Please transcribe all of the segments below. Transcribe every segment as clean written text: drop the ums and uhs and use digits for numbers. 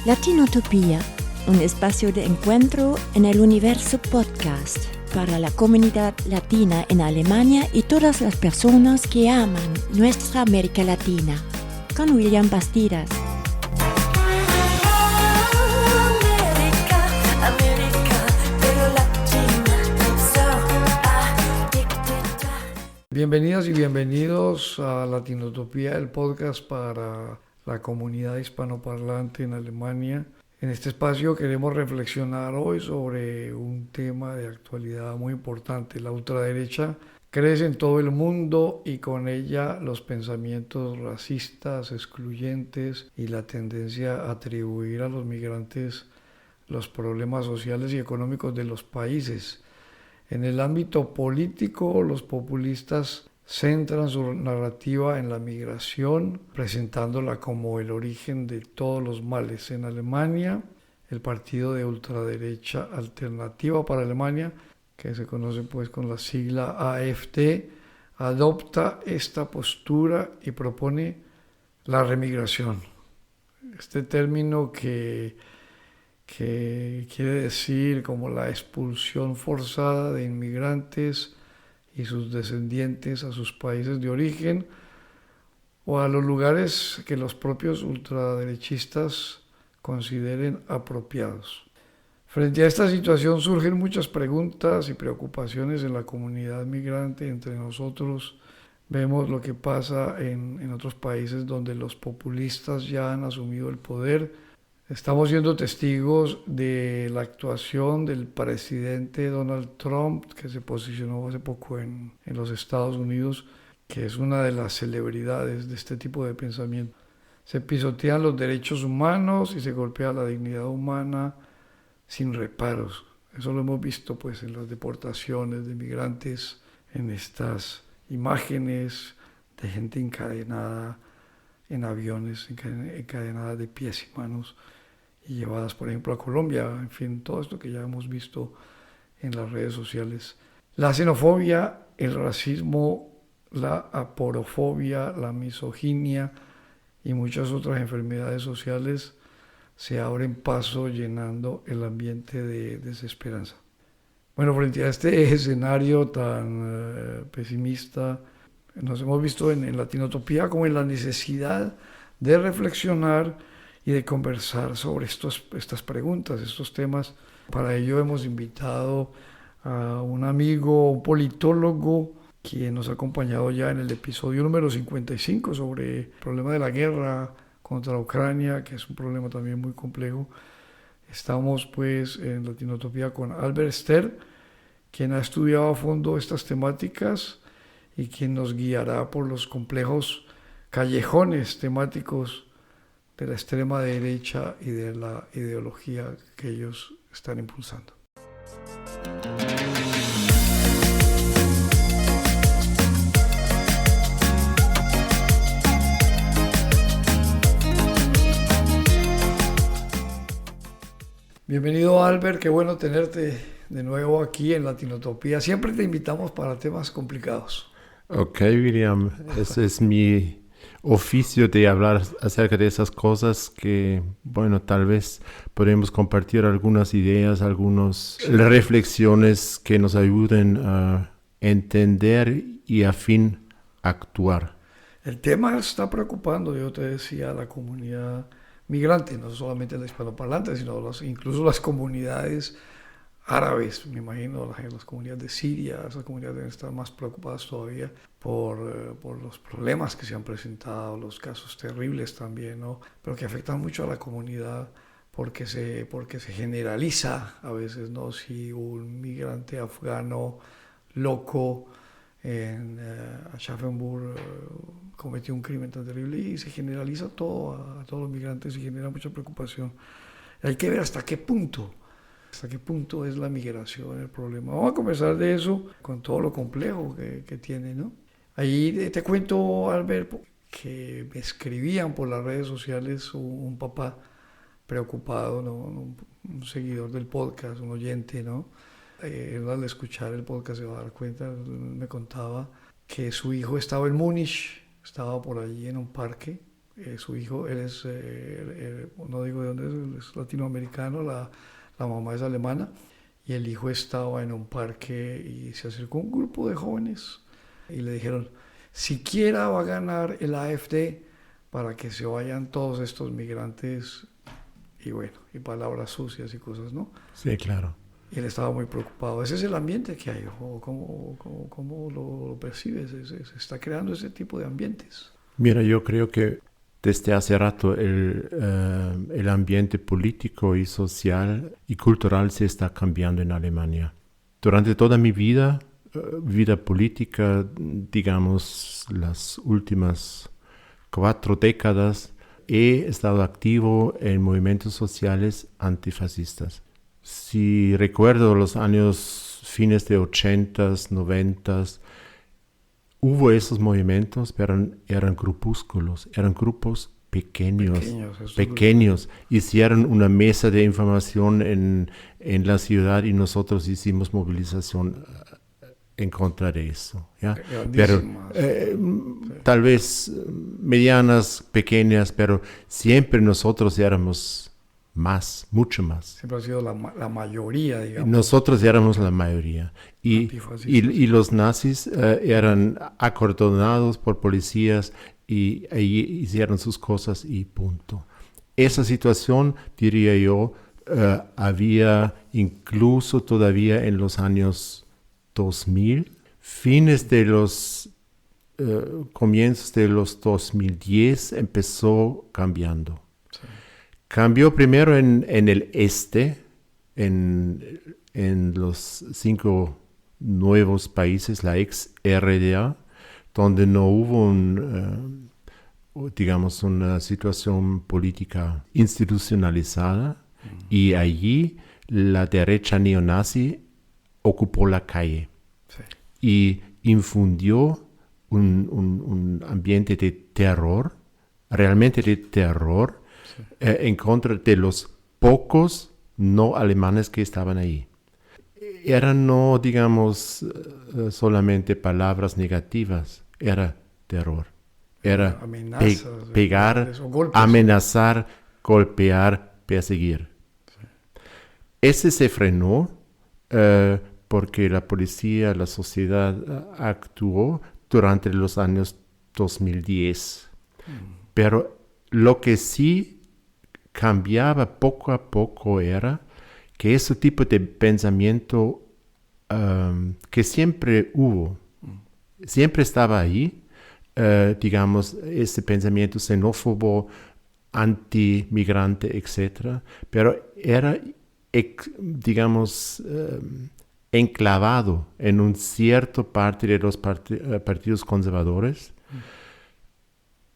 Latinotopía, un espacio de encuentro en el universo podcast para la comunidad latina en Alemania y todas las personas que aman nuestra América Latina. Con William Bastidas. Bienvenidas y bienvenidos a Latinotopía, el podcast para la comunidad hispanoparlante en Alemania. En este espacio queremos reflexionar hoy sobre un tema de actualidad muy importante. La ultraderecha crece en todo el mundo y con ella los pensamientos racistas, excluyentes y la tendencia a atribuir a los migrantes los problemas sociales y económicos de los países. En el ámbito político, los populistas centran su narrativa en la migración, presentándola como el origen de todos los males. En Alemania, el partido de ultraderecha Alternativa para Alemania, que se conoce pues con la sigla AfD, adopta esta postura y propone la remigración. Este término que quiere decir como la expulsión forzada de inmigrantes y sus descendientes a sus países de origen o a los lugares que los propios ultraderechistas consideren apropiados. Frente a esta situación surgen muchas preguntas y preocupaciones en la comunidad migrante. Entre nosotros vemos lo que pasa en otros países donde los populistas ya han asumido el poder. Estamos siendo testigos de la actuación del presidente Donald Trump, que se posicionó hace poco en los Estados Unidos, que es una de las celebridades de este tipo de pensamiento. Se pisotean los derechos humanos y se golpea la dignidad humana sin reparos. Eso lo hemos visto pues en las deportaciones de migrantes, en estas imágenes de gente encadenada en aviones, encadenadas de pies y manos y llevadas, por ejemplo, a Colombia. En fin, todo esto que ya hemos visto en las redes sociales. La xenofobia, el racismo, la aporofobia, la misoginia y muchas otras enfermedades sociales se abren paso llenando el ambiente de desesperanza. Bueno, frente a este escenario tan pesimista, nos hemos visto en Latinotopía como en la necesidad de reflexionar y de conversar sobre estas preguntas, estos temas. Para ello hemos invitado a un amigo, un politólogo, quien nos ha acompañado ya en el episodio número 55 sobre el problema de la guerra contra Ucrania, que es un problema también muy complejo. Estamos pues en Latinotopía con Albert Ster, quien ha estudiado a fondo estas temáticas y quien nos guiará por los complejos callejones temáticos de la extrema derecha y de la ideología que ellos están impulsando. Bienvenido, Albert, qué bueno tenerte de nuevo aquí en Latinotopía. Siempre te invitamos para temas complicados. Ok, William, ese es mi oficio de hablar acerca de esas cosas que, bueno, tal vez podemos compartir algunas ideas, algunas reflexiones que nos ayuden a entender y a fin actuar. El tema está preocupando, yo te decía, a la comunidad migrante, no solamente la hispanoparlante, sino incluso las comunidades árabes, me imagino, las comunidades de Siria. Esas comunidades deben estar más preocupadas todavía por los problemas que se han presentado, los casos terribles también, ¿no? Pero que afectan mucho a la comunidad porque se generaliza a veces, ¿no? Si un migrante afgano loco en Aschaffenburg cometió un crimen tan terrible y se generaliza todo a todos los migrantes y genera mucha preocupación. Hay que ver hasta qué punto es la migración el problema. Vamos a conversar de eso con todo lo complejo que tiene, ¿no? Ahí te cuento, Albert, que me escribían por las redes sociales un papá preocupado, ¿no? Un seguidor del podcast, un oyente, ¿no? Él al escuchar el podcast se va a dar cuenta, me contaba que su hijo estaba en Múnich, estaba por allí en un parque. Su hijo, él es, no digo de dónde es, él es latinoamericano, la mamá es alemana, y el hijo estaba en un parque y se acercó un grupo de jóvenes y le dijeron, siquiera va a ganar el AfD para que se vayan todos estos migrantes, y bueno, y palabras sucias y cosas, ¿no? Sí, claro. Y él estaba muy preocupado. Ese es el ambiente que hay, o ¿cómo lo percibes? Se está creando ese tipo de ambientes. Mira, yo creo que desde hace rato el ambiente político y social y cultural se está cambiando en Alemania. Durante toda mi vida política, digamos, las últimas 4 décadas, he estado activo en movimientos sociales antifascistas. Si recuerdo los años fines de 80s, 90s, hubo esos movimientos, pero eran grupúsculos, eran grupos pequeños. Hicieron una mesa de información en la ciudad y nosotros hicimos movilización en contra de eso, ¿ya? Pero tal vez medianas, pequeñas, pero siempre nosotros éramos mucho más. Siempre ha sido la mayoría, digamos. Nosotros éramos la mayoría. Y los nazis eran acordonados por policías y ahí hicieron sus cosas y punto. Esa situación, diría yo, había incluso todavía en los años 2000, fines de los comienzos de los 2010 empezó cambiando. Sí. Cambió primero en el este, en los 5 nuevos países, la ex RDA, donde no hubo digamos, una situación política institucionalizada, y allí la derecha neonazi ocupó la calle, sí, y infundió un ambiente de terror, realmente de terror, sí, en contra de los pocos no alemanes que estaban ahí. Eran no, digamos, solamente palabras negativas, era terror. Era pegar, amenazar, golpear, perseguir. Sí. Ese se frenó porque la policía, la sociedad actuó durante los años 2010. Pero lo que sí cambiaba poco a poco era que ese tipo de pensamiento que siempre hubo, siempre estaba ahí, digamos, ese pensamiento xenófobo, antimigrante, etc., pero era, digamos, enclavado en un cierto parte de los partidos conservadores.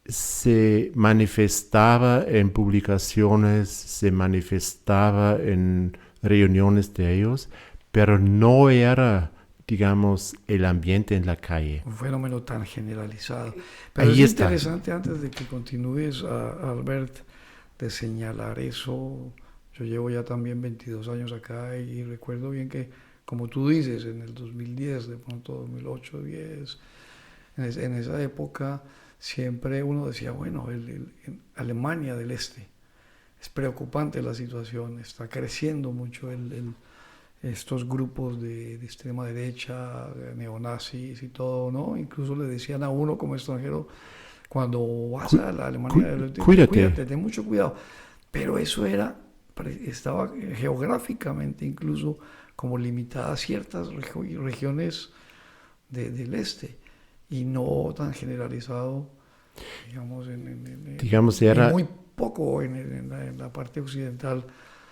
Se manifestaba en publicaciones, se manifestaba en reuniones de ellos, pero no era, digamos, el ambiente en la calle. Un fenómeno tan generalizado. Pero ahí es interesante, antes de que continúes, Albert, de señalar eso. Yo llevo ya también 22 años acá y recuerdo bien que, como tú dices, en el 2010, de pronto 2008, 2010, en esa época siempre uno decía, bueno, en Alemania del Este es preocupante la situación, está creciendo mucho estos grupos de extrema derecha, neonazis y todo, ¿no? Incluso le decían a uno como extranjero, cuando vas a la Alemania del Este, cuídate, ten mucho cuidado. Pero eso estaba geográficamente incluso como limitada a ciertas regiones del este y no tan generalizado, digamos, era muy poco en la parte occidental,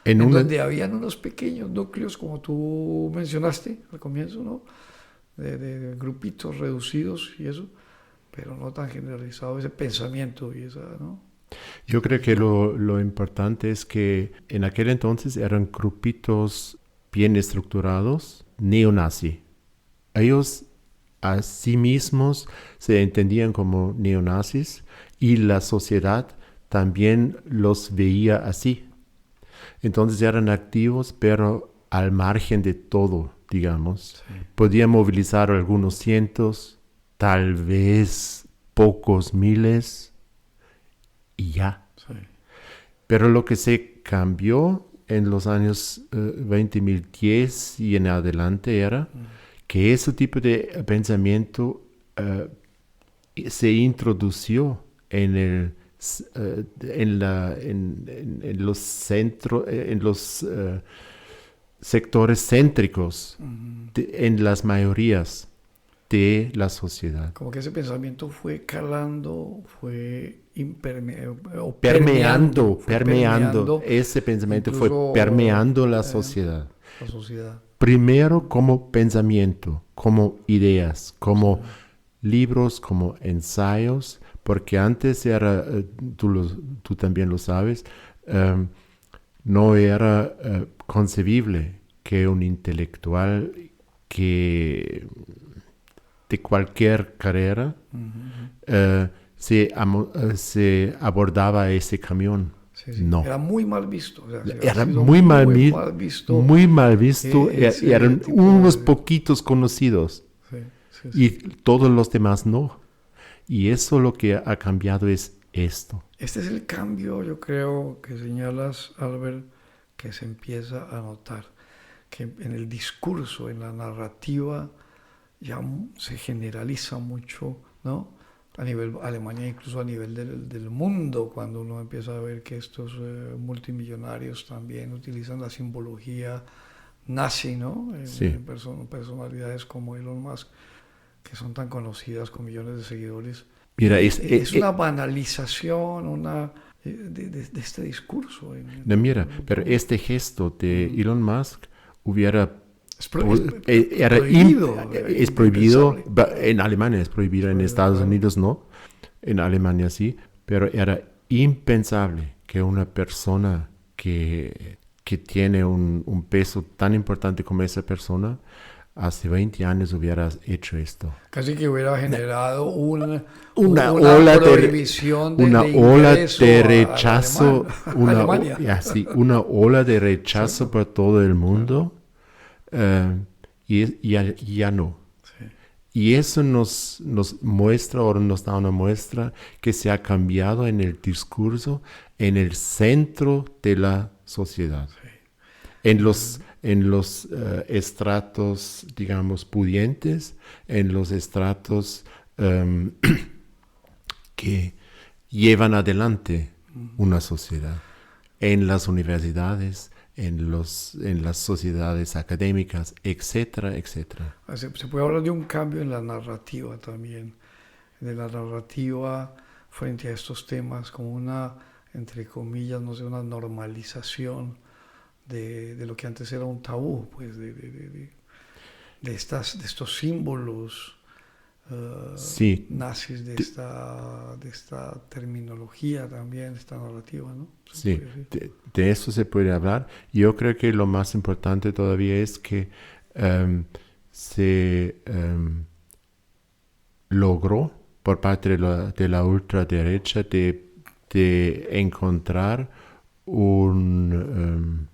donde habían unos pequeños núcleos, como tú mencionaste al comienzo, ¿no? De grupitos reducidos y eso, pero no tan generalizado ese pensamiento y esa, ¿no? Yo creo que lo importante es que en aquel entonces eran grupitos bien estructurados, neonazi. Ellos a sí mismos se entendían como neonazis y la sociedad también los veía así. Entonces eran activos, pero al margen de todo, digamos. Sí. Podían movilizar algunos cientos, tal vez pocos miles, y ya. Sí. Pero lo que se cambió en los años 2010 y en adelante era que ese tipo de pensamiento se introdució en los centros, en los sectores céntricos, en las mayorías de la sociedad. Como que ese pensamiento fue calando, fue permeando. Ese pensamiento fue permeando la sociedad. La sociedad. Primero como pensamiento, como ideas, como libros, como ensayos, porque antes era, tú también lo sabes, no era concebible que un intelectual que de cualquier carrera se abordaba ese camión. Sí. No. Era muy mal visto. O sea, era muy mal visto. Muy mal visto. Eran unos poquitos conocidos. Sí. Y todos los demás no. Y eso lo que ha cambiado es esto. Este es el cambio, yo creo, que señalas, Albert, que se empieza a notar. Que en el discurso, en la narrativa, ya se generaliza mucho, ¿no? A nivel Alemania, incluso a nivel del mundo, cuando uno empieza a ver que estos multimillonarios también utilizan la simbología nazi, ¿no? Sí. Personalidades como Elon Musk, que son tan conocidas con millones de seguidores. Mira, es una banalización de este discurso. Pero este gesto de Elon Musk hubiera... Es prohibido en Alemania, es prohibido en Estados Unidos, no, en Alemania sí, pero era impensable que una persona que tiene un peso tan importante como esa persona, hace 20 años hubiera hecho esto. Casi que hubiera generado una prohibición una ola de rechazo, una ola de rechazo por todo el mundo. Y ya no. Sí. Y eso nos muestra, o nos da una muestra que se ha cambiado en el discurso, en el centro de la sociedad. Sí. En los estratos, digamos, pudientes, en los estratos que llevan adelante una sociedad, en las universidades, en las sociedades académicas, etcétera, etcétera. Se puede hablar de un cambio en la narrativa también, de la narrativa frente a estos temas, como una, entre comillas, no sé, una normalización de lo que antes era un tabú, pues de estos símbolos nazis, de esta terminología también, de esta narrativa, ¿no? Sí, de eso se puede hablar. Yo creo que lo más importante todavía es que se logró por parte de la ultraderecha de encontrar un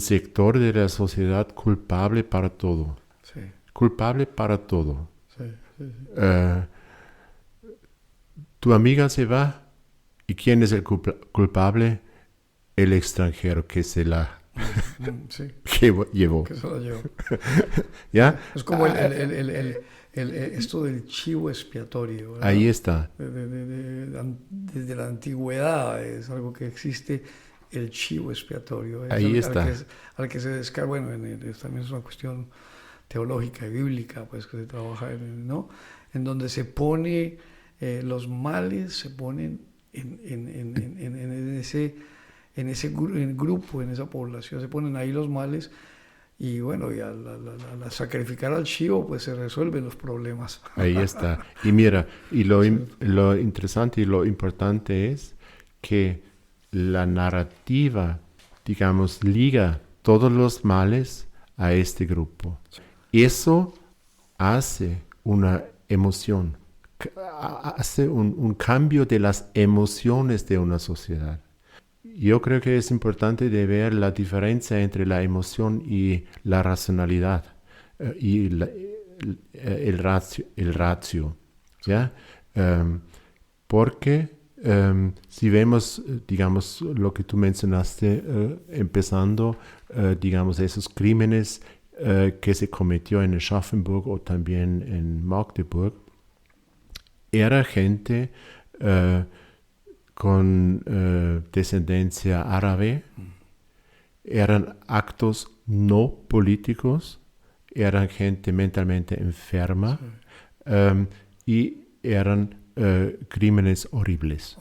sector de la sociedad culpable para todo. Sí. Culpable para todo. Sí. Tu amiga se va, ¿y quién es el culpable? El extranjero que se la llevó. Que se la llevó. ¿Ya? Es como esto del chivo expiatorio, ¿verdad? Ahí está. Desde la antigüedad es algo que existe, el chivo expiatorio. Ahí está. Al que se descarga, bueno, también es una cuestión teológica y bíblica, pues que se trabaja ¿no? En donde se pone los males, se ponen en ese grupo, en esa población, se ponen ahí los males y bueno, y al sacrificar al chivo, pues se resuelven los problemas. Ahí está. Y mira, y lo interesante y lo importante es que la narrativa, digamos, liga todos los males a este grupo. Eso hace una emoción, hace un cambio de las emociones de una sociedad. Yo creo que es importante de ver la diferencia entre la emoción y la racionalidad y el ratio, ¿ya? Porque si vemos, digamos, lo que tú mencionaste, empezando, digamos, esos crímenes que se cometió en Aschaffenburg o también en Magdeburg, era gente con descendencia árabe, eran actos no políticos, eran gente mentalmente enferma, y eran crímenes horribles.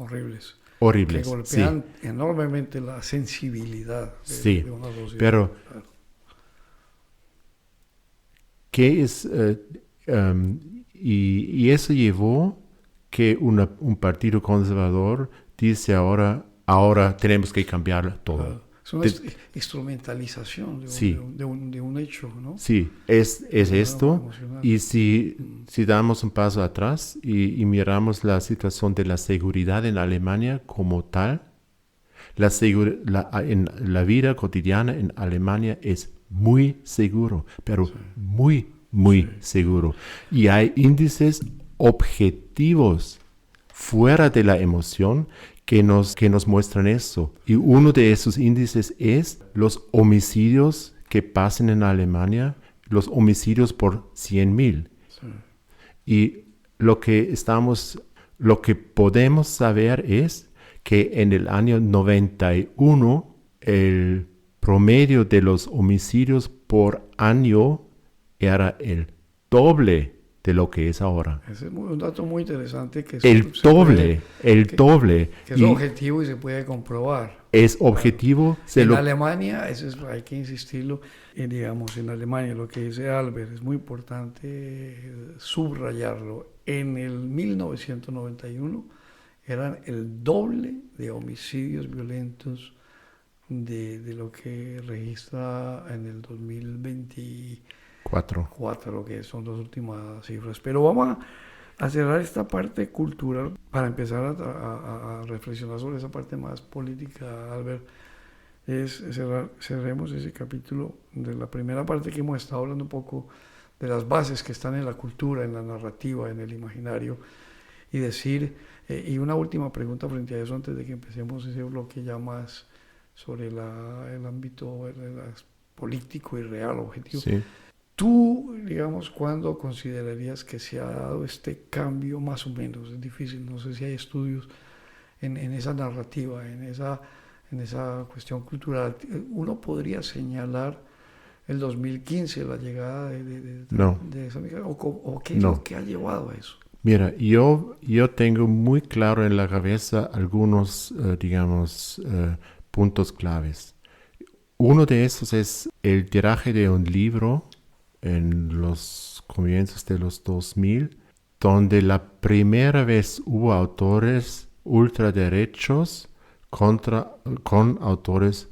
Que golpean enormemente la sensibilidad de una sociedad. Pero ¿qué es? Y eso llevó que un partido conservador dice ahora tenemos que cambiar todo. Es una instrumentalización de un hecho, ¿no? Sí, es esto. Y si damos un paso atrás y miramos la situación de la seguridad en Alemania como tal, la vida cotidiana en Alemania es muy seguro, pero muy seguro. Y hay índices objetivos fuera de la emoción que nos muestran eso. Y uno de esos índices es los homicidios que pasan en Alemania, los homicidios por 100,000. Sí. Y lo que podemos saber es que en el año 91 el promedio de los homicidios por año era el doble de lo que es ahora. Ese es un dato muy interesante. Que el doble. Que es objetivo y se puede comprobar. Es objetivo. En Alemania, hay que insistirlo, digamos, en Alemania, lo que dice Albert, es muy importante subrayarlo. En el 1991 eran el doble de homicidios violentos de lo que registra en el 2024, que son las últimas cifras. Pero vamos a cerrar esta parte cultural para empezar a reflexionar sobre esa parte más política, Albert. Cerremos ese capítulo de la primera parte que hemos estado hablando un poco de las bases que están en la cultura, en la narrativa, en el imaginario, y decir, y una última pregunta frente a eso antes de que empecemos ese bloque ya más sobre el ámbito político y real, objetivo. Sí. Tú, digamos, ¿cuándo considerarías que se ha dado este cambio más o menos? Es difícil, no sé si hay estudios en esa narrativa, en esa cuestión cultural. Uno podría señalar el 2015, la llegada de esa migración, o qué es lo que ha llevado a eso. Mira, yo tengo muy claro en la cabeza algunos, puntos claves. Uno de esos es el tiraje de un libro en los comienzos de los 2000, donde la primera vez hubo autores ultraderechos con autores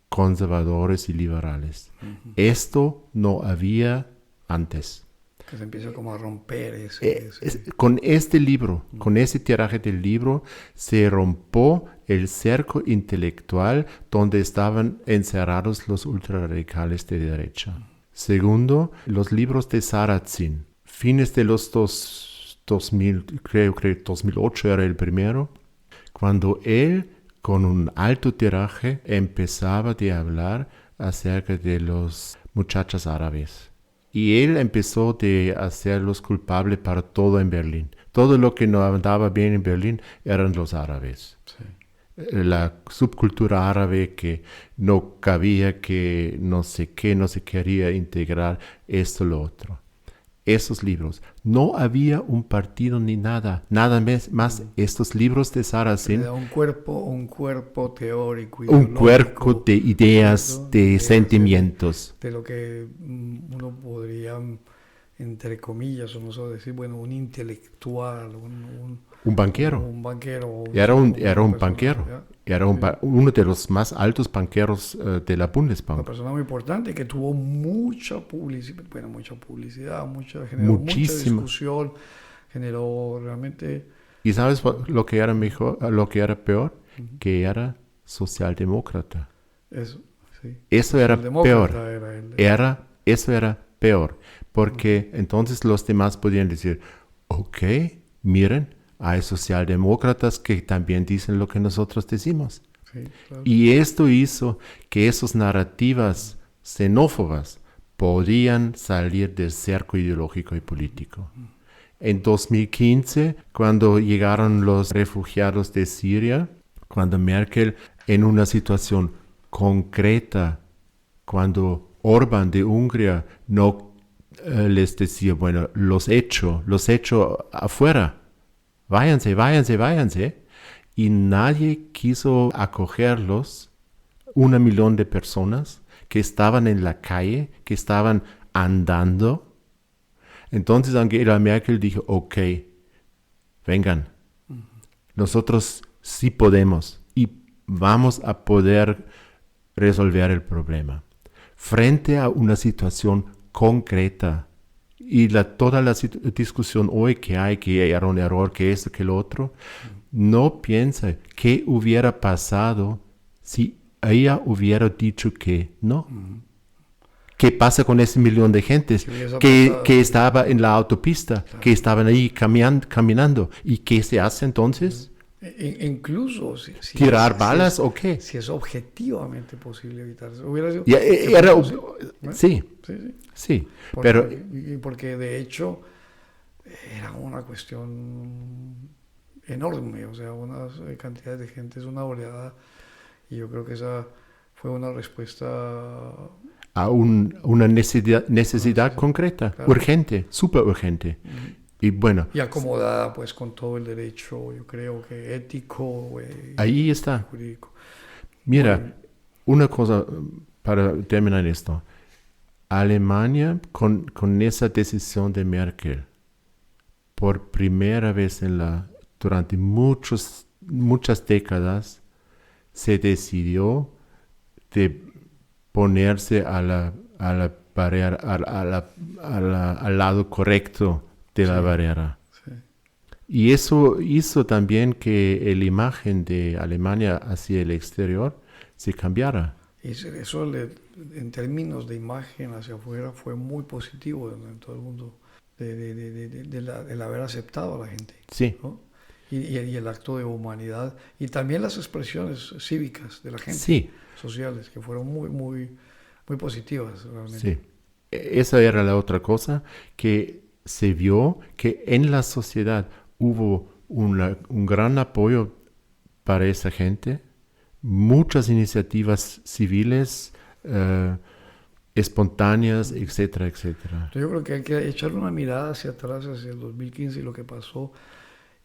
conservadores y liberales. Uh-huh. Esto no había antes. Que se empieza como a romper con este libro, con ese tiraje del libro, se rompió el cerco intelectual donde estaban encerrados los ultrarradicales de derecha. Segundo, los libros de Sarrazin. Fines de los 2000, creo que 2008 era el primero, cuando él, con un alto tiraje, empezaba a hablar acerca de los muchachos árabes. Y él empezó a hacerlos culpables para todo en Berlín. Todo lo que no andaba bien en Berlín eran los árabes. Sí. La subcultura árabe que no cabía, que no sé qué, no se quería integrar, esto, lo otro. Esos libros. No había un partido ni nada más estos libros de Sarrazin. Un cuerpo teórico. Un cuerpo de ideas, de sentimientos. De lo que uno podría, entre comillas, o no sé decir, bueno, un intelectual, un banquero. Un banquero. Era un banquero. ¿Ya? Era uno de los más altos banqueros de la Bundesbank. Una persona muy importante que tuvo mucha publicidad, generó mucha discusión, generó realmente... ¿Y sabes lo que era mejor, lo que era peor? Uh-huh. Que era socialdemócrata. Eso, sí. Eso era peor. Eso era peor. Porque entonces los demás podían decir, ok, miren, hay socialdemócratas que también dicen lo que nosotros decimos. Sí, claro. Y esto hizo que esas narrativas xenófobas podían salir del cerco ideológico y político. En 2015, cuando llegaron los refugiados de Siria, cuando Merkel, en una situación concreta, cuando Orbán de Hungría no les decía, bueno, los echo afuera, váyanse, y nadie quiso acogerlos, 1 millón de personas que estaban en la calle, que estaban andando. Entonces Angela Merkel dijo, ok, vengan, nosotros sí podemos y vamos a poder resolver el problema. Frente a una situación concreta y toda la discusión hoy que hay, que era un error, que esto, que lo otro, no piensa qué hubiera pasado si ella hubiera dicho que no. ¿Qué pasa con ese millón de gente que estaba en la autopista, claro, que estaban ahí caminando? ¿Y qué se hace entonces? Incluso ¿Tirar balas o qué? Si es objetivamente posible evitarse. Hubiera sido sí. Porque de hecho era una cuestión enorme, o sea, una cantidad de gente, es una oleada, y yo creo que esa fue una respuesta a una necesidad concreta, claro, urgente, súper urgente. Y bueno. Y acomodada pues con todo el derecho, yo creo que ético. Ahí está. Jurídico. Mira, bueno, una cosa para terminar esto. Alemania, con esa decisión de Merkel, por primera vez durante muchas décadas, se decidió de ponerse a la barrera, al lado correcto de la barrera. Sí. Y eso hizo también que la imagen de Alemania hacia el exterior se cambiara. Y eso en términos de imagen hacia afuera fue muy positivo en todo el mundo, de haber aceptado a la gente. Sí. ¿no? Y el acto de humanidad y también las expresiones cívicas de la gente, sí, sociales, que fueron muy, muy, muy positivas realmente. Sí. Esa era la otra cosa, que se vio que en la sociedad hubo un gran apoyo para esa gente, muchas iniciativas civiles, espontáneas, etcétera, etcétera. Yo creo que hay que echar una mirada hacia atrás, hacia el 2015 y lo que pasó.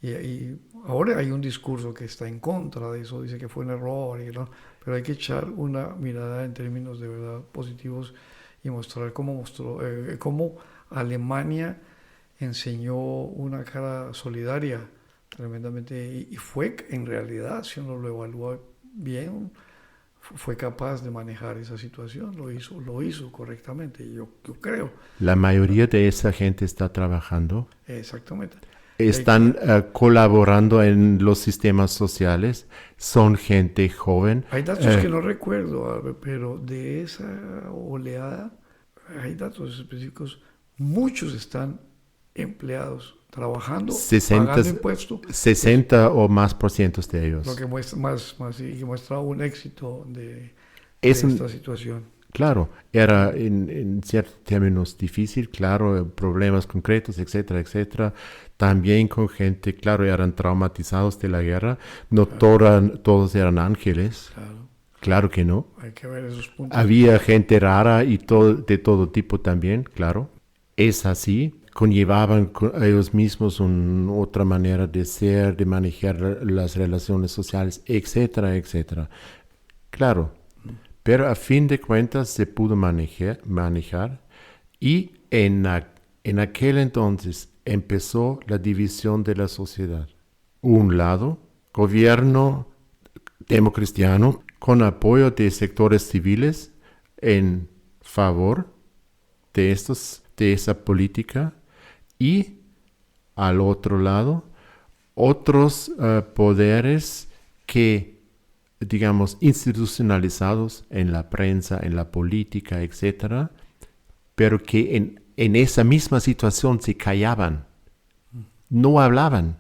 Y ahora hay un discurso que está en contra de eso, dice que fue un error, ¿no? Pero hay que echar una mirada en términos de verdad positivos y mostrar cómo Alemania enseñó una cara solidaria tremendamente y fue en realidad, si uno lo evalúa bien, fue capaz de manejar esa situación, lo hizo correctamente, yo creo. La mayoría de esa gente está trabajando. Exactamente. Están colaborando en los sistemas sociales, son gente joven. Hay datos que no recuerdo, Albert, pero de esa oleada hay datos específicos. Muchos están empleados, trabajando, pagando impuestos. 60 o más por cientos de ellos. Lo que muestra un éxito de esta situación. Claro, era en ciertos términos difícil, claro, problemas concretos, etcétera, etcétera. También con gente, claro, eran traumatizados de la guerra. No todos eran ángeles. Claro que no. Hay que ver esos puntos. Había gente rara y de todo tipo también, claro. Es así. Conllevaban a ellos mismos otra manera de ser, de manejar las relaciones sociales, etcétera, etcétera. Claro. Pero a fin de cuentas se pudo manejar y en aquel entonces empezó la división de la sociedad. Un lado, gobierno democristiano con apoyo de sectores civiles en favor de esa política, y al otro lado otros poderes que, digamos, institucionalizados en la prensa, en la política, etcétera, pero que en esa misma situación se callaban, no hablaban.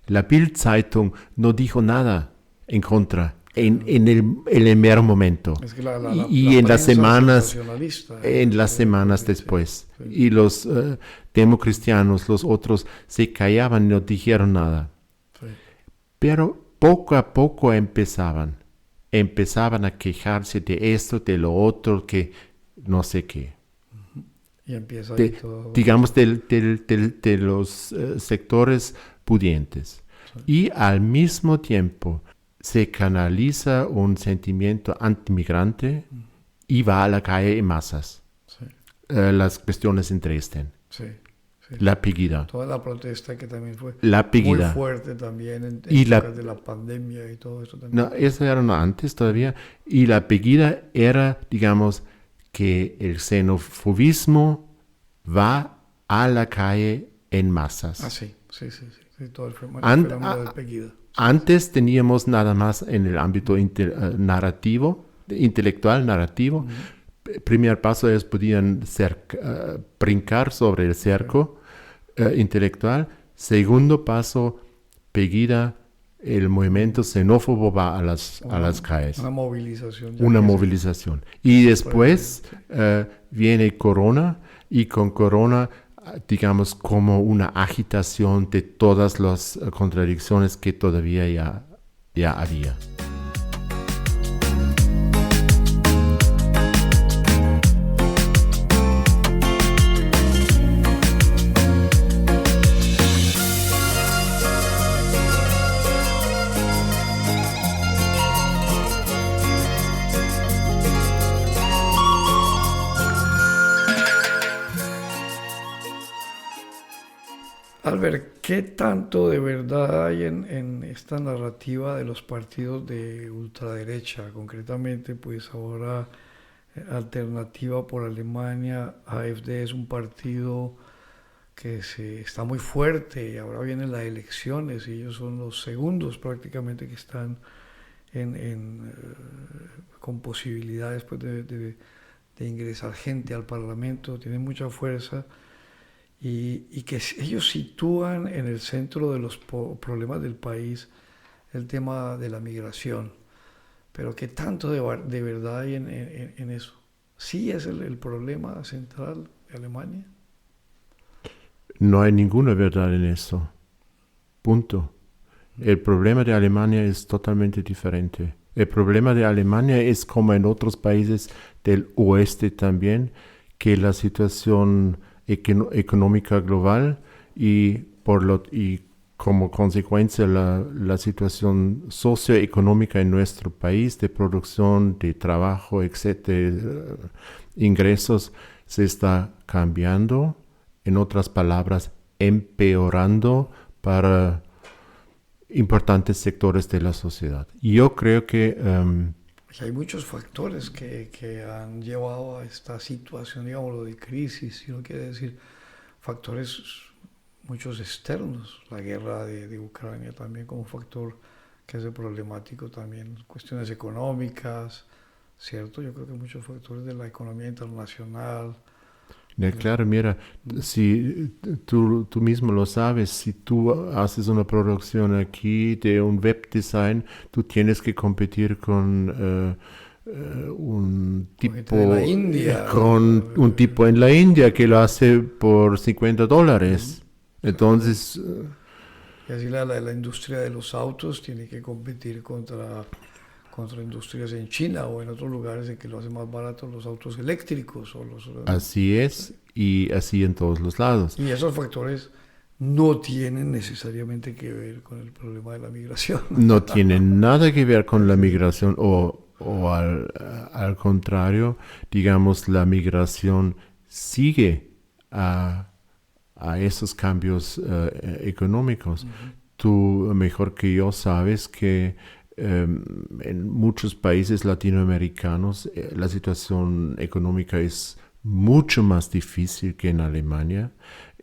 La Bild-Zeitung no dijo nada en contra en el mero momento. Es que la en las semanas, sensacionalista, después. sí. Y los democristianos, los otros, se callaban y no dijeron nada. Sí. Pero poco a poco empezaban a quejarse de esto, de lo otro, que no sé qué. Y empieza ahí todo. Digamos, de los sectores pudientes. Sí. Y al mismo tiempo se canaliza un sentimiento antimigrante y va a la calle en masas. Sí. Las cuestiones en Dresden. Sí. Sí. La Pegida. Toda la protesta que también fue La Pegida. muy fuerte también en Y épocas de la pandemia y todo eso también. No, eso era antes todavía. Y la Pegida era, digamos, que el xenofobismo va a la calle en masas. Ah, sí, todo el fenómeno del Pegida. Antes teníamos nada más en el ámbito intelectual, narrativo. Uh-huh. Primer paso es podían brincar sobre el cerco intelectual. Segundo paso, Pegida, el movimiento xenófobo va a las calles. Una movilización. Una movilización. Y después viene Corona, y con Corona, digamos, como una agitación de todas las contradicciones que todavía ya había. Albert, ¿qué tanto de verdad hay en esta narrativa de los partidos de ultraderecha? Concretamente, pues ahora Alternativa por Alemania, AfD, es un partido que está muy fuerte y ahora vienen las elecciones y ellos son los segundos prácticamente que están con posibilidades pues, de ingresar gente al Parlamento, tienen mucha fuerza. Y que ellos sitúan en el centro de los problemas del país el tema de la migración. Pero ¿qué tanto de verdad hay en eso? ¿Sí es el problema central de Alemania? No hay ninguna verdad en eso. Punto. El problema de Alemania es totalmente diferente. El problema de Alemania es como en otros países del oeste también, que la situación económica global y como consecuencia la situación socioeconómica en nuestro país de producción, de trabajo, etcétera, ingresos, se está cambiando, en otras palabras, empeorando para importantes sectores de la sociedad. Yo creo que hay muchos factores que han llevado a esta situación, digamos, lo de crisis, si uno quiere decir, factores muchos externos, la guerra de Ucrania también como factor que hace problemático también, cuestiones económicas, ¿cierto? Yo creo que muchos factores de la economía internacional. Claro, mira, si tú mismo lo sabes, si tú haces una producción aquí de un web design, tú tienes que competir con un tipo en la India, con un tipo en la India que lo hace por $50. Entonces, y así la industria de los autos tiene que competir contra industrias en China o en otros lugares en que lo hacen más barato los autos eléctricos. Así es, y así en todos los lados. Y esos factores no tienen necesariamente que ver con el problema de la migración. No tienen nada que ver con la migración o al contrario, digamos, la migración sigue a esos cambios económicos. Uh-huh. Tú mejor que yo sabes que en muchos países latinoamericanos la situación económica es mucho más difícil que en Alemania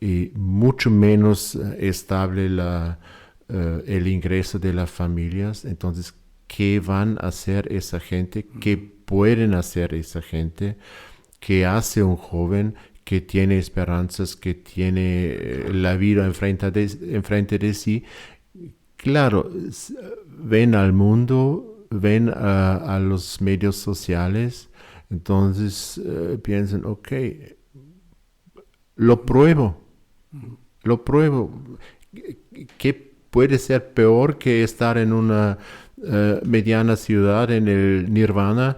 y mucho menos estable el ingreso de las familias. Entonces, ¿qué van a hacer esa gente? ¿Qué pueden hacer esa gente? ¿Qué hace un joven que tiene esperanzas, que tiene la vida enfrente de sí? claro, ven al mundo, ven a los medios sociales, entonces piensan, ok, lo pruebo. ¿Qué puede ser peor que estar en una mediana ciudad en el Nirvana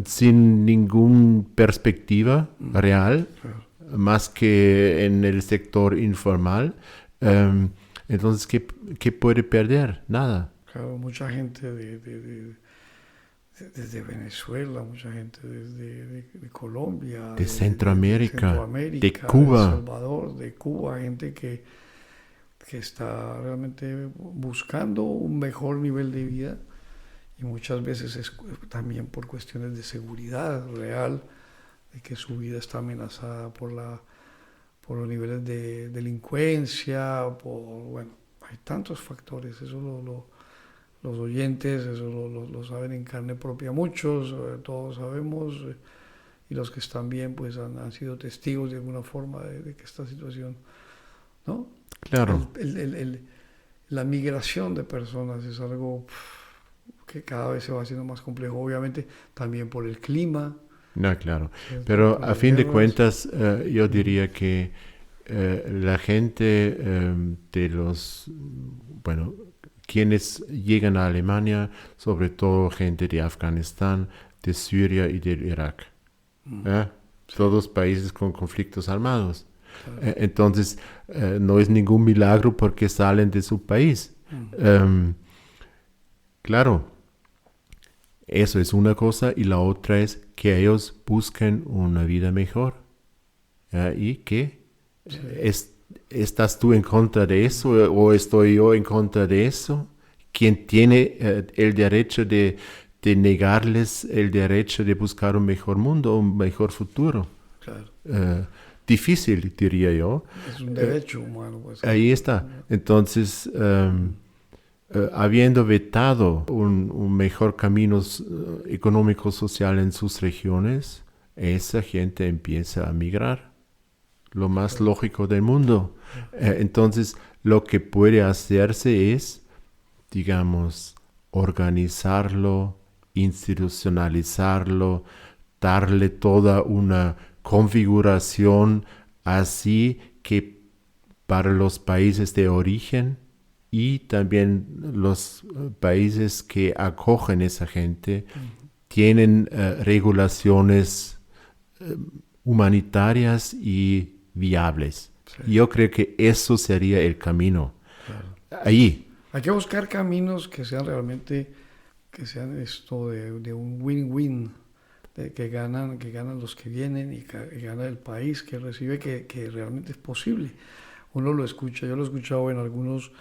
sin ninguna perspectiva real, más que en el sector informal? Entonces, ¿qué puede perder? Nada. Claro, mucha gente desde Venezuela, mucha gente de Colombia, De Centroamérica, de de Cuba. El Salvador, de Cuba, gente que está realmente buscando un mejor nivel de vida, y muchas veces es también por cuestiones de seguridad real, de que su vida está amenazada por los niveles de delincuencia, hay tantos factores, eso los oyentes, eso lo saben en carne propia muchos, todos sabemos, y los que están bien pues han sido testigos de alguna forma de que esta situación, ¿no? Claro. La migración de personas es algo que cada vez se va haciendo más complejo, obviamente también por el clima. No, claro. Pero a fin de cuentas, yo diría que la gente quienes llegan a Alemania, sobre todo gente de Afganistán, de Siria y de Irak. Todos países con conflictos armados. Claro. Entonces, no es ningún milagro porque salen de su país. Claro, eso es una cosa, y la otra es que ellos busquen una vida mejor. ¿Y qué? Sí. ¿Estás tú en contra de eso o estoy yo en contra de eso? ¿Quién tiene el derecho de negarles el derecho de buscar un mejor mundo, un mejor futuro? Claro. Difícil, diría yo. Es un derecho humano. Pues. Ahí está. Entonces, habiendo vetado un mejor camino económico-social en sus regiones, esa gente empieza a migrar. Lo más lógico del mundo. Entonces, lo que puede hacerse es, digamos, organizarlo, institucionalizarlo, darle toda una configuración así que para los países de origen y también los países que acogen esa gente tienen regulaciones humanitarias y viables. Sí. Yo creo que eso sería el camino. Claro. Ahí. Hay que buscar caminos que sean realmente, que sean esto de un win-win, que ganan los que vienen y gana el país que recibe, que realmente es posible. Uno lo escucha, yo lo he escuchado en algunos,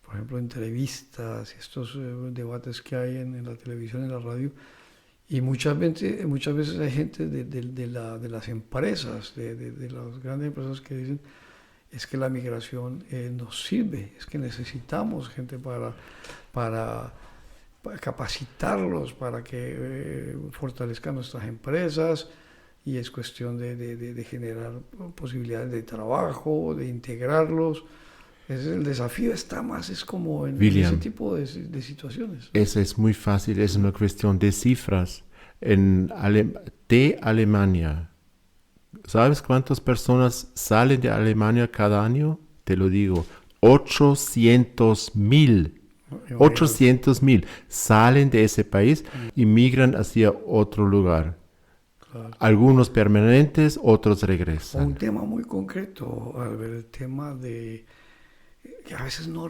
por ejemplo, entrevistas y estos debates que hay en la televisión, en la radio. Y muchas veces hay gente de las empresas, de las grandes empresas que dicen, es que la migración nos sirve, es que necesitamos gente para capacitarlos, para que fortalezcan nuestras empresas, y es cuestión de generar posibilidades de trabajo, de integrarlos. El desafío está más, es como en William, ese tipo de situaciones. Eso es muy fácil, es una cuestión de cifras. De Alemania, ¿sabes cuántas personas salen de Alemania cada año? Te lo digo, 800,000. 800,000 salen de ese país y migran hacia otro lugar. Claro. Algunos permanentes, otros regresan. Un tema muy concreto, Albert, el tema de que a veces no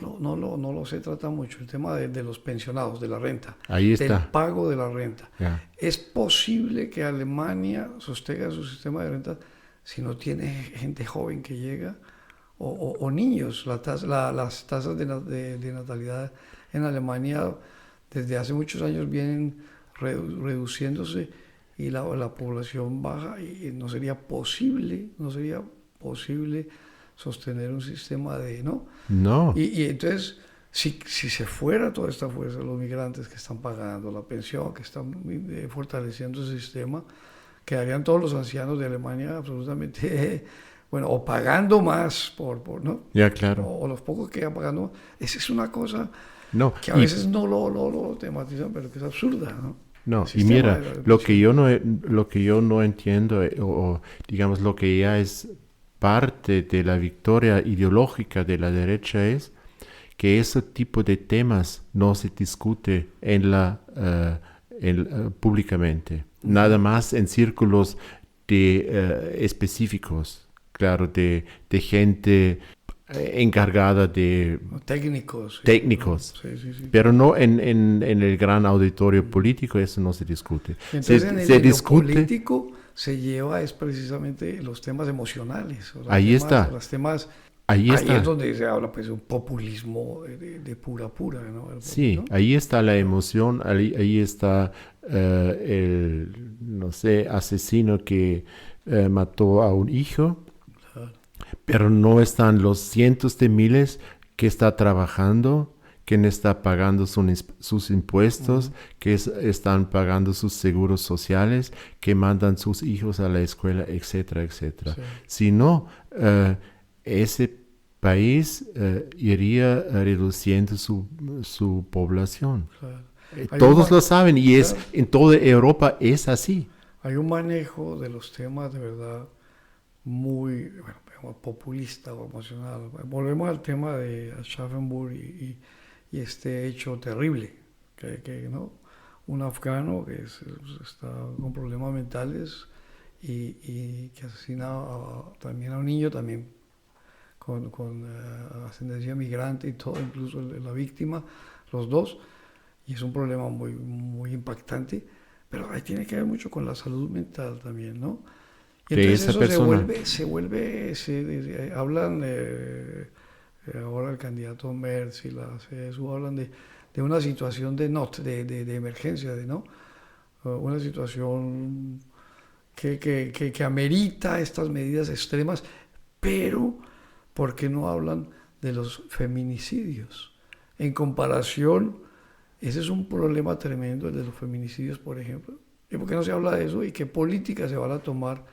se trata mucho, el tema de los pensionados, de la renta. Ahí está. Del pago de la renta. Yeah. ¿Es posible que Alemania sostenga su sistema de renta si no tiene gente joven que llega? O niños. Las tasas de natalidad en Alemania desde hace muchos años vienen reduciéndose y la población baja, y no sería posible sostener un sistema de... No. Y entonces, si se fuera toda esta fuerza, los migrantes que están pagando la pensión, que están fortaleciendo ese sistema, quedarían todos los ancianos de Alemania absolutamente bueno, o pagando más ¿no? Ya, claro. O los pocos que van pagando. Esa es una cosa No, que a veces no lo tematizan, pero que es absurda, ¿no? no, El y sistema mira, de la lo que educación. yo no entiendo, o digamos lo que ya es parte de la victoria ideológica de la derecha es que ese tipo de temas no se discute públicamente, nada más en círculos específicos, claro, de gente encargada de Técnicos. técnicos, Sí. pero no en el gran auditorio político, eso no se discute. Entonces Se en lo discute, político se lleva es precisamente los temas emocionales, o ahí está, los temas, ahí ahí es está. donde se habla pues de un populismo de pura, ¿no? Sí, ¿No? ahí está la emoción, ahí está no sé, asesino que mató a un hijo, Claro. pero no están los cientos de miles que está trabajando, que no está pagando sus impuestos, que están pagando sus seguros sociales, que mandan sus hijos a la escuela, etcétera, etcétera. Sí. Si no, ese país iría reduciendo su población. Claro. Hay un Todos ma- lo saben y claro. en toda Europa es así. Hay un manejo de los temas de verdad muy populista o emocional. Volvemos al tema de Aschaffenburg y este hecho terrible, ¿no? Un afgano que está con problemas mentales y que asesina también a un niño, también con ascendencia migrante y todo, incluso la víctima, los dos, y es un problema muy impactante, pero ahí tiene que ver mucho con la salud mental también, ¿no? Y De entonces esa eso persona. hablan, ahora el candidato Merz y la CSU hablan de una situación de emergencia, ¿no? Una situación que amerita estas medidas extremas, pero ¿por qué no hablan de los feminicidios? En comparación, ese es un problema tremendo, el de los feminicidios, por ejemplo. ¿Y por qué no se habla de eso? ¿Y qué políticas se van a tomar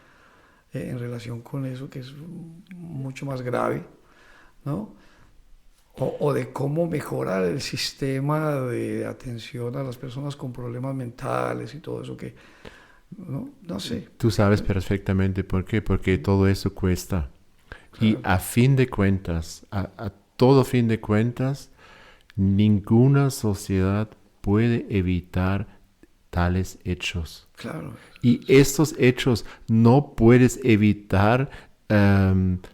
en relación con eso, que es mucho más grave, ¿no? O de cómo mejorar el sistema de atención a las personas con problemas mentales y todo eso que, no sé. Tú sabes perfectamente por qué, porque todo eso cuesta. Y Claro, a fin de cuentas, a todo fin de cuentas, ninguna sociedad puede evitar tales hechos. claro. Y estos hechos no puedes evitar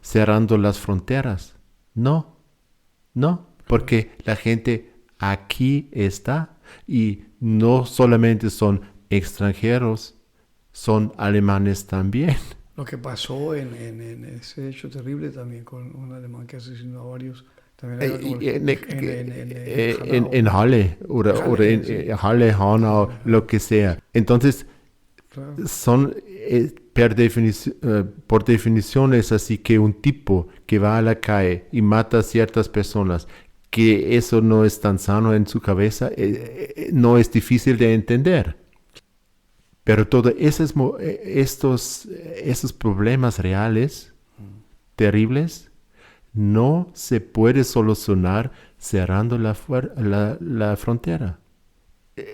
cerrando las fronteras. No, porque la gente aquí está y no solamente son extranjeros, son alemanes también. Lo que pasó en ese hecho terrible también con un alemán que asesinó a varios, también era como En Hanau. Halle oder Halle, en sí. Halle, Hanau, Halle, lo que sea. Entonces, claro. son, por definición es así que un tipo que va a la calle y mata a ciertas personas, que eso no es tan sano en su cabeza, no es difícil de entender. Pero todos esos problemas reales, terribles, no se puede solucionar cerrando la frontera.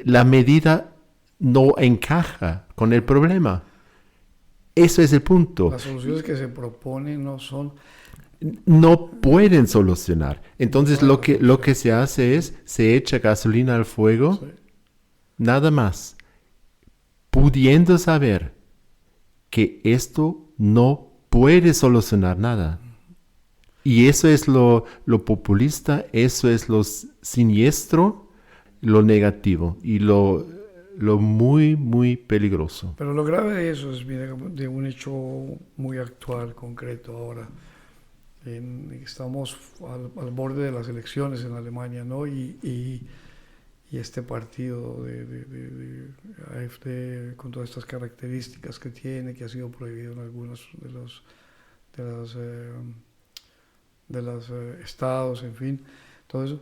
La medida no encaja con el problema. Eso es el punto. Las soluciones que se proponen no son... No pueden solucionar. Entonces No lo pueden lo que se hace es, se echa gasolina al fuego, Sí. nada más, pudiendo saber que esto no puede solucionar nada. Y eso es lo populista, eso es lo siniestro, lo negativo y lo muy, muy peligroso. Pero lo grave de eso es viene de un hecho muy actual, concreto ahora. Estamos al borde de las elecciones en Alemania, ¿no? Y este partido de AfD, con todas estas características que tiene, que ha sido prohibido en algunos de los estados, en fin, todo eso.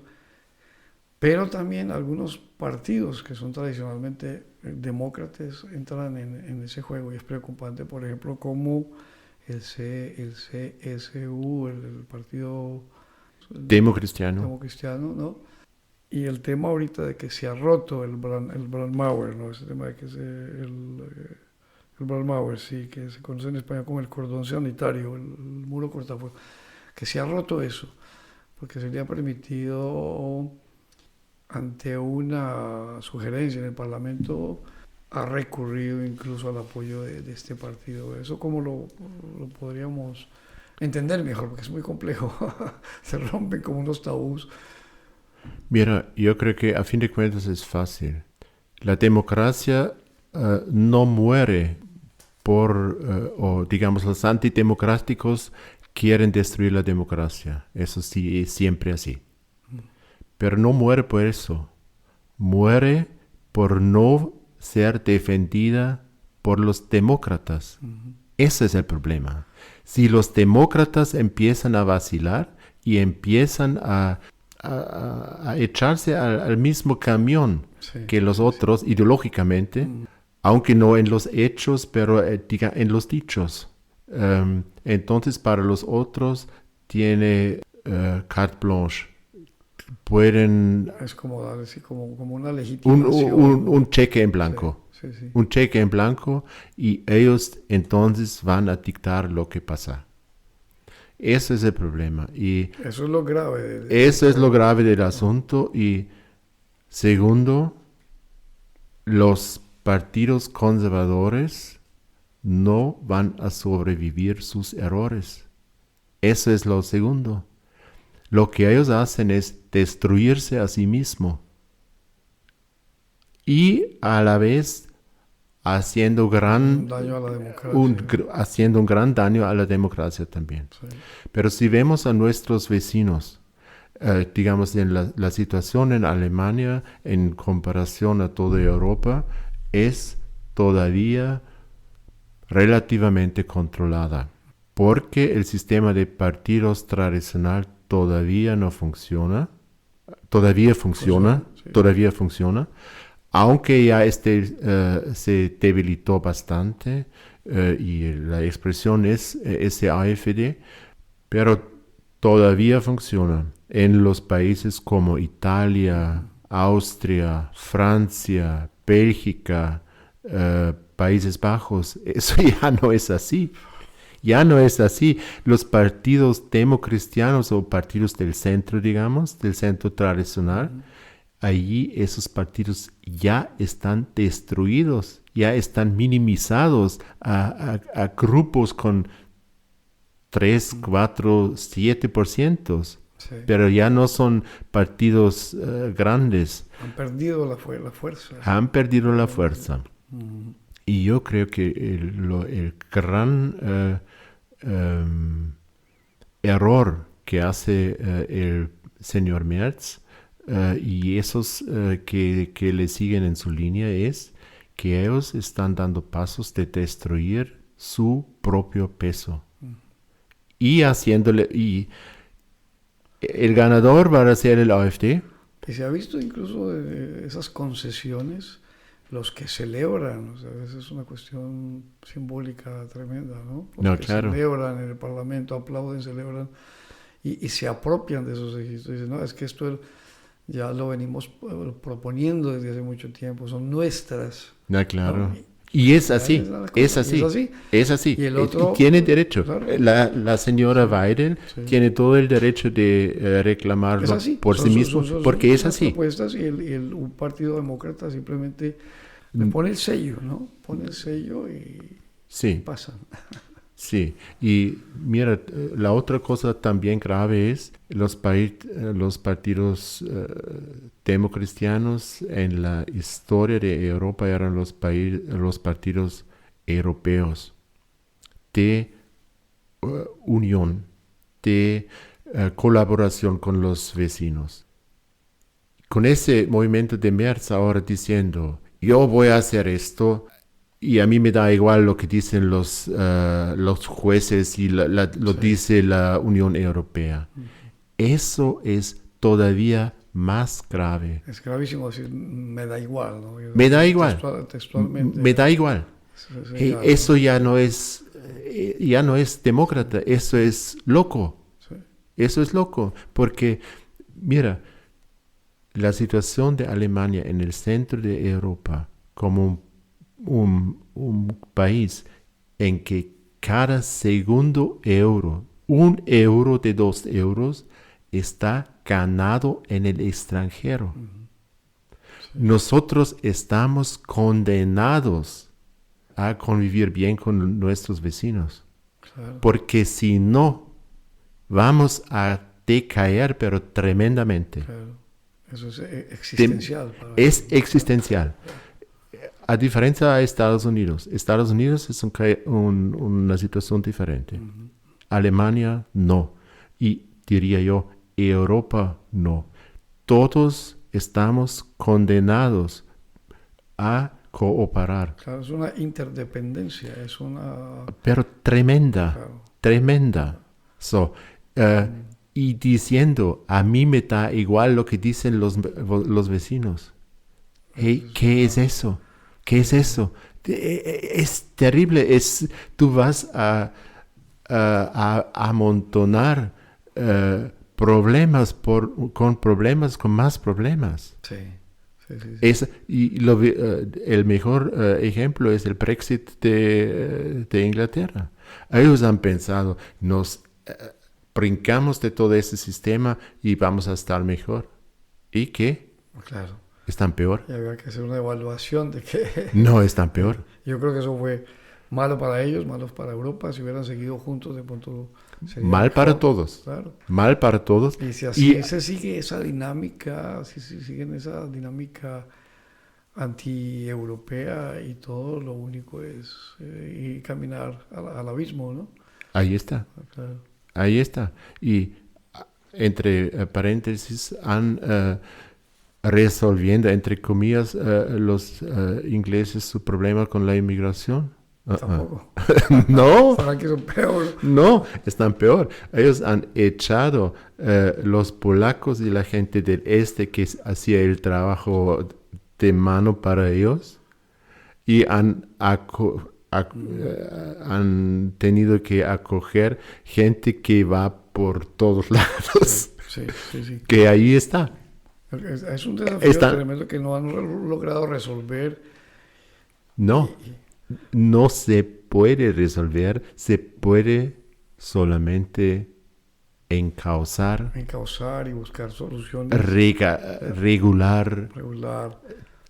Pero también algunos partidos que son tradicionalmente demócratas entran en ese juego y es preocupante, por ejemplo, cómo el CSU, el Partido Democristiano, ¿no? Y el tema ahorita de que se ha roto el Brandmauer, ¿no? Ese tema de que el Brandmauer, sí, que se conoce en España como el cordón sanitario, el muro cortafuegos, que se ha roto eso, porque se le ha permitido, ante una sugerencia en el Parlamento, ha recurrido incluso al apoyo de este partido. ¿Eso cómo lo podríamos entender mejor? Porque es muy complejo. Se rompen como unos tabús. Mira, yo creo que a fin de cuentas es fácil. La democracia no muere o digamos los antidemocráticos quieren destruir la democracia. Eso sí es siempre así. Pero no muere por eso. Muere por no ser defendida por los demócratas. Ese es el problema. Si los demócratas empiezan a vacilar y empiezan a echarse al mismo camión que los otros ideológicamente, aunque no en los hechos, pero en los dichos. Entonces para los otros tiene carte blanche. Pueden... Es como dar así, como una legitimación. Un cheque en blanco. Sí. Un cheque en blanco y ellos entonces van a dictar lo que pasa. Ese es el problema. Y eso es lo grave. Eso es lo grave del asunto. Y segundo, los partidos conservadores no van a sobrevivir sus errores. Eso es lo segundo. Lo que ellos hacen es destruirse a sí mismos y a la vez haciendo un daño a la democracia. Haciendo un gran daño a la democracia también. Sí. Pero si vemos a nuestros vecinos, digamos en la situación en Alemania en comparación a toda Europa es todavía relativamente controlada, porque el sistema de partidos tradicional todavía funciona, aunque ya se debilitó bastante y la expresión es AfD, pero todavía funciona en los países como Italia, Austria, Francia, Bélgica, Países Bajos. Eso ya no es así. Ya no es así. Los partidos democristianos o partidos del centro, digamos, del centro tradicional, allí esos partidos ya están destruidos, ya están minimizados a grupos con 3, 4, 7%. Sí. Pero ya no son partidos grandes. Han perdido la fuerza. Han perdido la fuerza. Y yo creo que el gran error que hace el señor Merz y esos que le siguen en su línea es que ellos están dando pasos de destruir su propio peso. Y el ganador va a ser el AfD. Y se ha visto incluso de esas concesiones, los que celebran, o sea, a veces es una cuestión simbólica tremenda, ¿no? Los que claro. Celebran en el Parlamento, aplauden, celebran y se apropian de esos registros. Dicen, no, es que esto ya lo venimos proponiendo desde hace mucho tiempo, son nuestras. Claro. ¿No? Y es así, es así. Y el otro, y tiene derecho. Claro. La señora Weidel tiene todo el derecho de reclamarlo por sí mismo, porque es así. Propuestas y un partido demócrata simplemente le pone el sello, ¿no? Pone el sello y pasan. Sí, y mira, la otra cosa también grave es los partidos democristianos en la historia de Europa eran los partidos europeos de unión, de colaboración con los vecinos. Con ese movimiento de Merz ahora diciendo, yo voy a hacer esto, y a mí me da igual lo que dicen los jueces y lo dice la Unión Europea. Eso es todavía más grave. Es gravísimo decir, me da igual, ¿no? Me da igual. Textualmente. Me da igual. Eso ya no es ya no es demócrata, eso es loco. Sí. Eso es loco, porque, mira, la situación de Alemania en el centro de Europa como un país en que cada segundo euro, 1 euro de 2 euros, está ganado en el extranjero. Nosotros estamos condenados a convivir bien con nuestros vecinos, Claro. porque si no, vamos a decaer, pero tremendamente. Claro. Eso es existencial. Es existencial. A diferencia de Estados Unidos. Estados Unidos es una situación diferente. Alemania no. Y diría yo, Europa no. Todos estamos condenados a cooperar. Claro, es una interdependencia, es una... Pero tremenda, Claro. tremenda. Y diciendo, a mí me da igual lo que dicen los vecinos. Hey, ¿qué es eso? ¿Qué es eso? Es terrible. Tú vas a amontonar problemas con más problemas. Sí, sí, sí. Sí. El mejor ejemplo es el Brexit de Inglaterra. Ellos han pensado, nos brincamos de todo ese sistema y vamos a estar mejor. ¿Y qué? Claro. ¿Están peor? Y había que hacer una evaluación de que... No, están peor. Yo creo que eso fue malo para ellos, malo para Europa. Si hubieran seguido juntos, de pronto sería Mal mejor. para todos. Claro. Mal para todos. Y si así se sigue esa dinámica, si siguen esa dinámica anti-europea y todo, lo único es ir caminar al abismo, ¿no? Ahí está. Claro. Ahí está. Y entre paréntesis, han resolviendo, entre comillas, los ingleses su problema con la inmigración. Tampoco. No. Para que son peor. No, están peor. Ellos han echado los polacos y la gente del este que hacía el trabajo de mano para ellos y han tenido que acoger gente que va por todos lados. Sí, sí, sí. Que ahí está. Es un desafío tremendo que no han logrado resolver. No, no se puede resolver, se puede solamente encauzar Y buscar soluciones. Regular,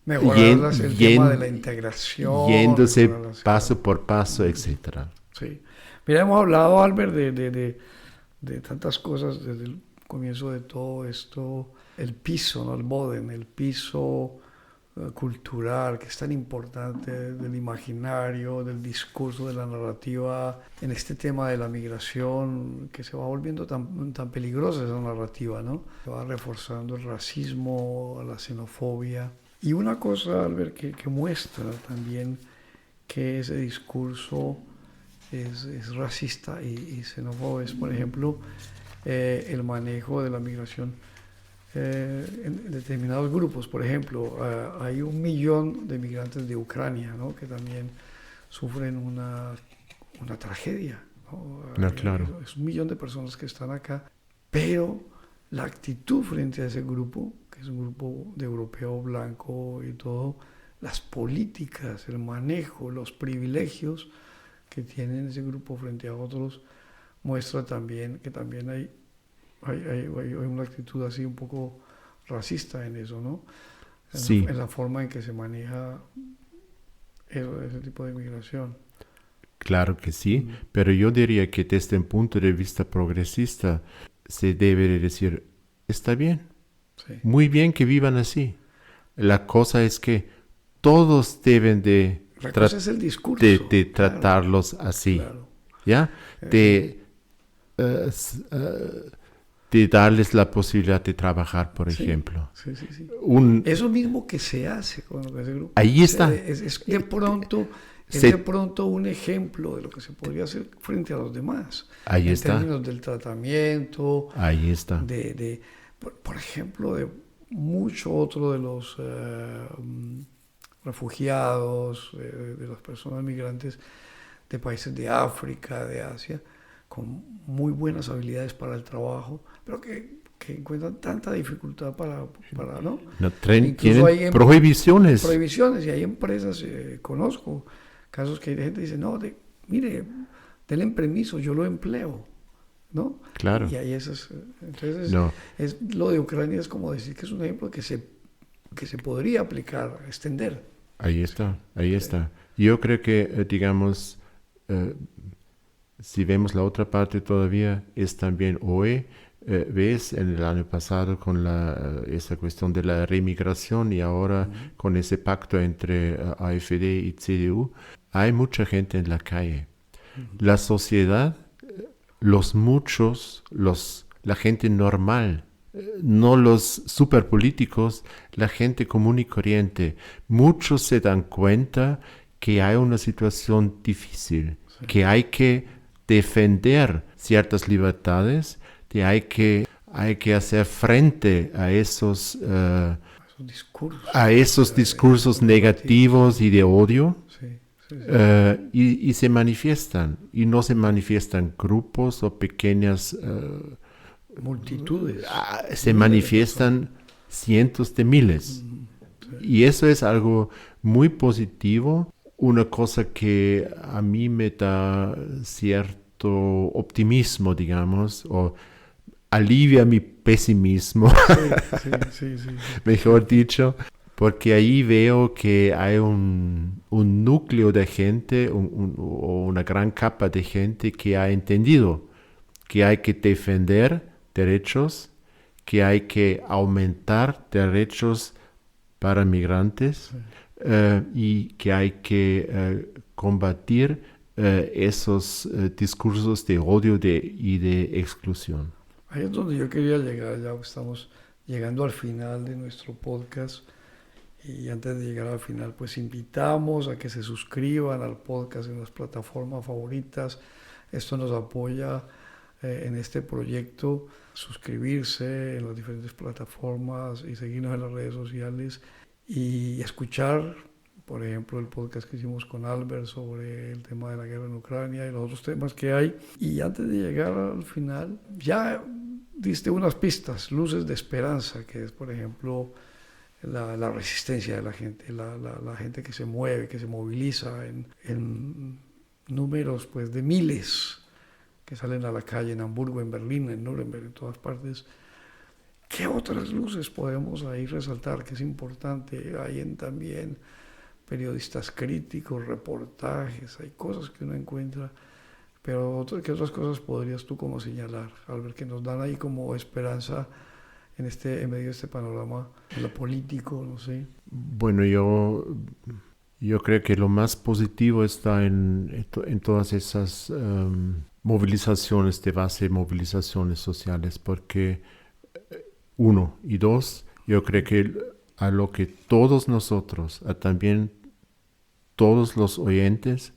Mejorar el tema de la integración. yéndose paso por paso, etc. Sí. Mira, hemos hablado, Albert, de tantas cosas desde el comienzo de todo esto. El piso, ¿no? El Boden, el piso cultural, que es tan importante del imaginario, del discurso, de la narrativa, en este tema de la migración, que se va volviendo tan peligrosa esa narrativa, ¿no? Se va reforzando el racismo, la xenofobia. Y una cosa, Albert, que muestra también que ese discurso es racista y xenófobo es, por ejemplo, el manejo de la migración en determinados grupos. Por ejemplo, hay 1 millón de migrantes de Ucrania, ¿no? Que también sufren una tragedia, ¿no? No, claro. Es 1 millón de personas que están acá, pero la actitud frente a ese grupo, que es un grupo de europeo blanco y todo, las políticas, el manejo, los privilegios que tienen ese grupo frente a otros, muestra también que también hay una actitud así un poco racista en eso, ¿no? Sí. En la forma en que se maneja ese tipo de migración. Claro que sí, pero yo diría que desde un punto de vista progresista se debe de decir, está bien, Sí. muy bien que vivan así. La cosa es que todos deben de, La cosa es el discurso. de Claro. tratarlos así, Claro. ¿ya? De darles la posibilidad de trabajar, por Sí, ejemplo. Sí, sí, sí. Un, Eso mismo que se hace con ese grupo. Ahí está. Es de pronto un ejemplo de lo que se podría hacer frente a los demás. Ahí en está. términos del tratamiento, Ahí está. por ejemplo, de mucho otro de los refugiados, de las personas migrantes, de países de África, de Asia, con muy buenas habilidades para el trabajo, pero que encuentran tanta dificultad para ¿no? Tienen prohibiciones. Prohibiciones, y hay empresas, conozco casos que hay gente que dice, no, mire, denle permiso, yo lo empleo, ¿no? Claro. Y hay esas, entonces lo de Ucrania es como decir que es un ejemplo que se podría aplicar, extender. Ahí está. Yo creo que, digamos, si vemos la otra parte todavía, es también hoy, ves en el año pasado con esa cuestión de la remigración y ahora con ese pacto entre AfD y CDU, hay mucha gente en la calle. La sociedad, la gente normal, no los superpolíticos, la gente común y corriente, muchos se dan cuenta que hay una situación difícil, que hay que defender ciertas libertades, que hay que hacer frente a esos discursos negativos y de odio. Y se manifiestan, y no se manifiestan grupos o pequeñas multitudes. Se manifiestan cientos de miles. Y eso es algo muy positivo, una cosa que a mí me da cierto optimismo, digamos, o alivia mi pesimismo, Sí. mejor dicho, porque ahí veo que hay un núcleo de gente o una gran capa de gente que ha entendido que hay que defender derechos, que hay que aumentar derechos para migrantes y que hay que combatir esos discursos de odio y de exclusión. Ahí es donde yo quería llegar, ya estamos llegando al final de nuestro podcast. Y antes de llegar al final, pues invitamos a que se suscriban al podcast en las plataformas favoritas. Esto nos apoya en este proyecto, suscribirse en las diferentes plataformas y seguirnos en las redes sociales y escuchar, por ejemplo, el podcast que hicimos con Albert sobre el tema de la guerra en Ucrania y los otros temas que hay. Y antes de llegar al final, ya diste unas pistas, luces de esperanza, que es, por ejemplo, la resistencia de la gente, la gente que se mueve, que se moviliza en números pues de miles que salen a la calle en Hamburgo, en Berlín, en Nuremberg, en todas partes. ¿Qué otras luces podemos ahí resaltar que es importante? Hay también periodistas críticos, reportajes, hay cosas que uno encuentra, pero ¿qué otras cosas podrías tú como señalar, Albert, que nos dan ahí como esperanza en medio de este panorama, en lo político, no sé? Bueno, yo creo que lo más positivo está en todas esas movilizaciones de base, movilizaciones sociales, porque uno y dos, yo creo que a lo que todos nosotros, también todos los oyentes,